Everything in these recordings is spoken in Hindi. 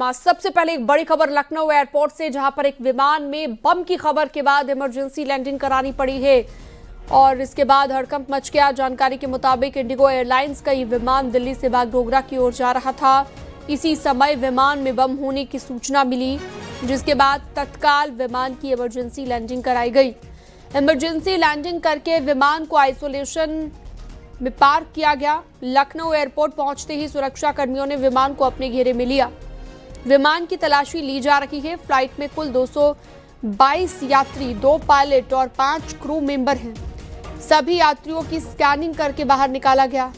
सबसे पहले एक बड़ी खबर लखनऊ एयरपोर्ट से, जहां पर एक विमान में बम की खबर के बाद इमरजेंसी लैंडिंग करानी पड़ी है और इसके बाद हड़कंप मच गया। जानकारी के मुताबिक इंडिगो एयरलाइंस का ये विमान दिल्ली से बागडोगरा की ओर जा रहा था। इसी समय विमान में बम होने की सूचना मिली, जिसके बाद तत्काल विमान की इमरजेंसी लैंडिंग कराई गई। इमरजेंसी लैंडिंग करके विमान को आइसोलेशन में पार्क किया गया। लखनऊ एयरपोर्ट पहुंचते ही सुरक्षा कर्मियों ने विमान को अपने घेरे में लिया। विमान की तलाशी ली जा रही है। फ्लाइट में कुल 222 यात्री, 2 पायलट और 5 क्रू मेंबर हैं। सभी यात्रियों की स्कैनिंग करके बाहर निकाला गया।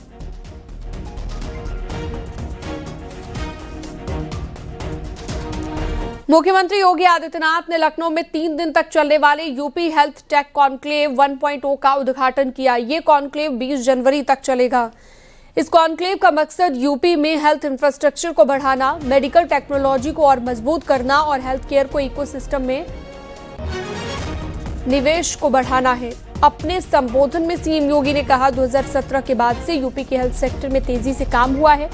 मुख्यमंत्री योगी आदित्यनाथ ने लखनऊ में 3 दिन तक चलने वाले यूपी हेल्थ टेक कॉन्क्लेव 1.0 का उद्घाटन किया। ये कॉन्क्लेव 20 जनवरी तक चलेगा। इस कॉन्क्लेव का मकसद यूपी में हेल्थ इंफ्रास्ट्रक्चर को बढ़ाना, मेडिकल टेक्नोलॉजी को और मजबूत करना और हेल्थ केयर को इकोसिस्टम में निवेश को बढ़ाना है। अपने संबोधन में सीएम योगी ने कहा, 2017 के बाद से यूपी के हेल्थ सेक्टर में तेजी से काम हुआ है।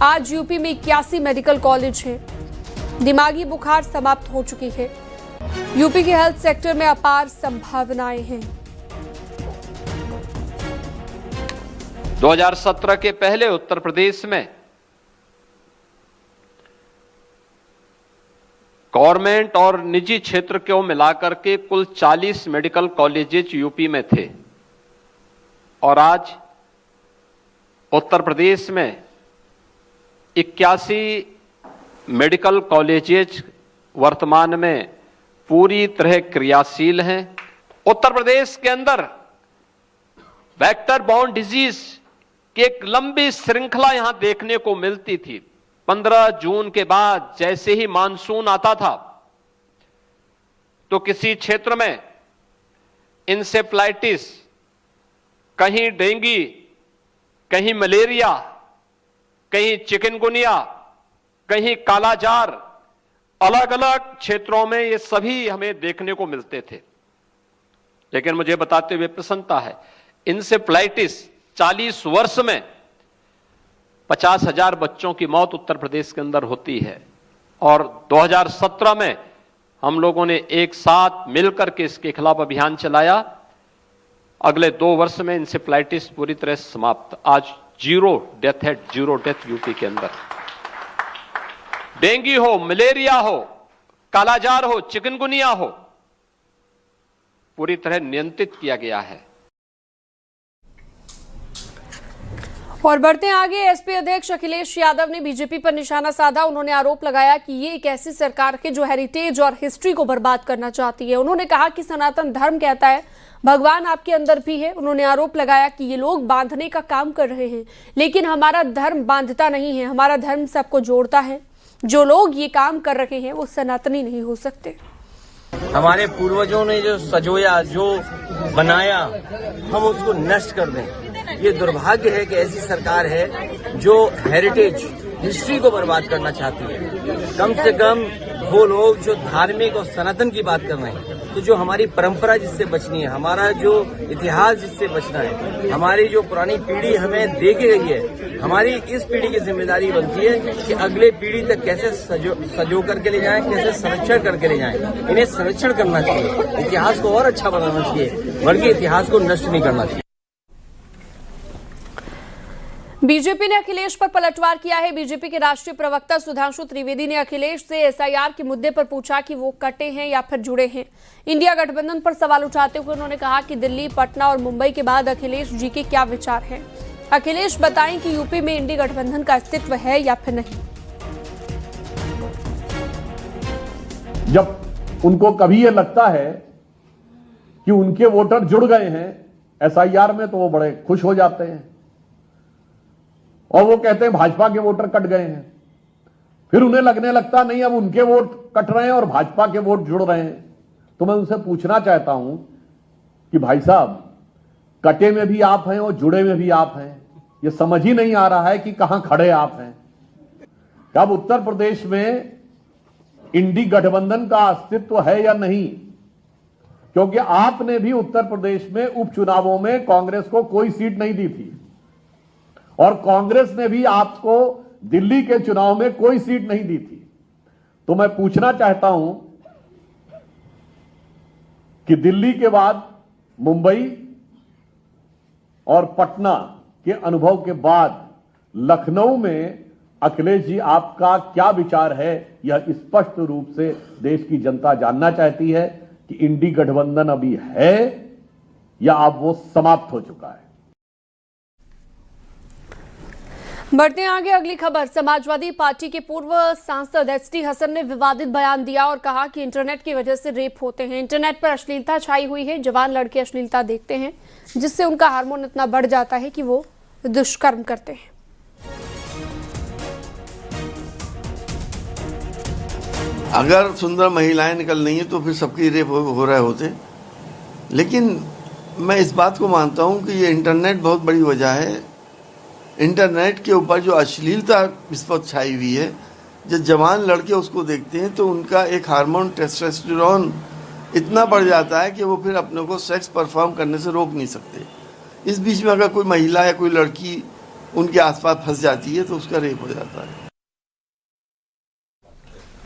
आज यूपी में 81 मेडिकल कॉलेज हैं। दिमागी बुखार समाप्त हो चुकी है। यूपी के हेल्थ सेक्टर में अपार संभावनाएं हैं। 2017 के पहले उत्तर प्रदेश में गवर्नमेंट और निजी क्षेत्र को मिलाकर के कुल 40 मेडिकल कॉलेजेस यूपी में थे और आज उत्तर प्रदेश में 81 मेडिकल कॉलेजेस वर्तमान में पूरी तरह क्रियाशील हैं। उत्तर प्रदेश के अंदर वेक्टर बॉर्न डिजीज की एक लंबी श्रृंखला यहां देखने को मिलती थी। 15 जून के बाद जैसे ही मानसून आता था तो किसी क्षेत्र में इंसेफ्लाइटिस, कहीं डेंगू, कहीं मलेरिया, कहीं चिकनगुनिया, कहीं कालाजार, अलग अलग क्षेत्रों में ये सभी हमें देखने को मिलते थे। लेकिन मुझे बताते हुए प्रसन्नता है, इंसेफ्लाइटिस 40 वर्ष में 50,000 बच्चों की मौत उत्तर प्रदेश के अंदर होती है और 2017 में हम लोगों ने एक साथ मिलकर के इसके खिलाफ अभियान चलाया। अगले 2 वर्ष में इंसेफ्लाइटिस पूरी तरह समाप्त। आज 0 डेथ है, 0 डेथ यूपी के अंदर। डेंगू हो, मलेरिया हो, कालाजार हो, चिकनगुनिया हो, पूरी तरह नियंत्रित किया गया है। और बढ़ते आगे, एसपी अध्यक्ष अखिलेश यादव ने बीजेपी पर निशाना साधा। उन्होंने आरोप लगाया कि ये एक ऐसी सरकार है जो हेरिटेज और हिस्ट्री को बर्बाद करना चाहती है। उन्होंने कहा कि सनातन धर्म कहता है भगवान आपके अंदर भी है। उन्होंने आरोप लगाया कि ये लोग बांधने का काम कर रहे हैं, लेकिन हमारा धर्म बांधता नहीं है, हमारा धर्म सबको जोड़ता है। जो लोग ये काम कर रहे हैं वो सनातनी नहीं हो सकते। हमारे पूर्वजों ने जो सजोया, जो बनाया, हम उसको नष्ट कर दें। ये दुर्भाग्य है कि ऐसी सरकार है जो हेरिटेज, हिस्ट्री को बर्बाद करना चाहती है। कम से कम वो लोग जो धार्मिक और सनातन की बात कर रहे हैं, तो जो हमारी परंपरा जिससे बचनी है, हमारा जो इतिहास जिससे बचना है, हमारी जो पुरानी पीढ़ी हमें दे के गई है, हमारी इस पीढ़ी की जिम्मेदारी बनती है कि अगले पीढ़ी तक कैसे सजो करके ले जाएं, कैसे संरक्षण करके ले जाएं। इन्हें संरक्षण करना चाहिए, इतिहास को और अच्छा बनाना चाहिए, बल्कि इतिहास को नष्ट नहीं करना चाहिए। बीजेपी ने अखिलेश पर पलटवार किया है। बीजेपी के राष्ट्रीय प्रवक्ता सुधांशु त्रिवेदी ने अखिलेश से एसआईआर के मुद्दे पर पूछा कि वो कटे हैं या फिर जुड़े हैं। इंडिया गठबंधन पर सवाल उठाते हुए उन्होंने कहा कि दिल्ली, पटना और मुंबई के बाद अखिलेश जी के क्या विचार हैं। अखिलेश बताएं कि यूपी में इंडी गठबंधन का अस्तित्व है या फिर नहीं। जब उनको कभी ये लगता है कि उनके वोटर जुड़ गए हैं एसआईआर में, तो वो बड़े खुश हो जाते हैं और वो कहते हैं भाजपा के वोटर कट गए हैं। फिर उन्हें लगने लगता नहीं अब उनके वोट कट रहे हैं और भाजपा के वोट जुड़ रहे हैं। तो मैं उनसे पूछना चाहता हूं कि भाई साहब, कटे में भी आप हैं और जुड़े में भी आप हैं। ये समझ ही नहीं आ रहा है कि कहां खड़े आप हैं। अब उत्तर प्रदेश में इंडी गठबंधन का अस्तित्व है या नहीं, क्योंकि आपने भी उत्तर प्रदेश में उपचुनावों में कांग्रेस को कोई सीट नहीं दी थी और कांग्रेस ने भी आपको दिल्ली के चुनाव में कोई सीट नहीं दी थी। तो मैं पूछना चाहता हूं कि दिल्ली के बाद मुंबई और पटना के अनुभव के बाद लखनऊ में अखिलेश जी आपका क्या विचार है, यह स्पष्ट रूप से देश की जनता जानना चाहती है कि इंडी गठबंधन अभी है या अब वो समाप्त हो चुका है। बढ़ते हैं आगे अगली खबर। समाजवादी पार्टी के पूर्व सांसद एसटी हसन ने विवादित बयान दिया और कहा कि इंटरनेट की वजह से रेप होते हैं। इंटरनेट पर अश्लीलता छाई हुई है। जवान लड़के अश्लीलता देखते हैं जिससे उनका हार्मोन इतना बढ़ जाता है कि वो दुष्कर्म करते हैं। अगर सुंदर महिलाएं निकल रही हैं तो फिर सबकी रेप हो रहे होते। लेकिन मैं इस बात को मानता हूं कि ये इंटरनेट बहुत बड़ी वजह है। इंटरनेट के ऊपर जो अश्लीलता इस पर छाई हुई है, जब जवान लड़के उसको देखते हैं तो उनका एक हार्मोन टेस्टोस्टेरोन इतना बढ़ जाता है कि वो फिर अपने को सेक्स परफॉर्म करने से रोक नहीं सकते। इस बीच में अगर कोई महिला या कोई लड़की उनके आसपास फंस जाती है तो उसका रेप हो जाता है।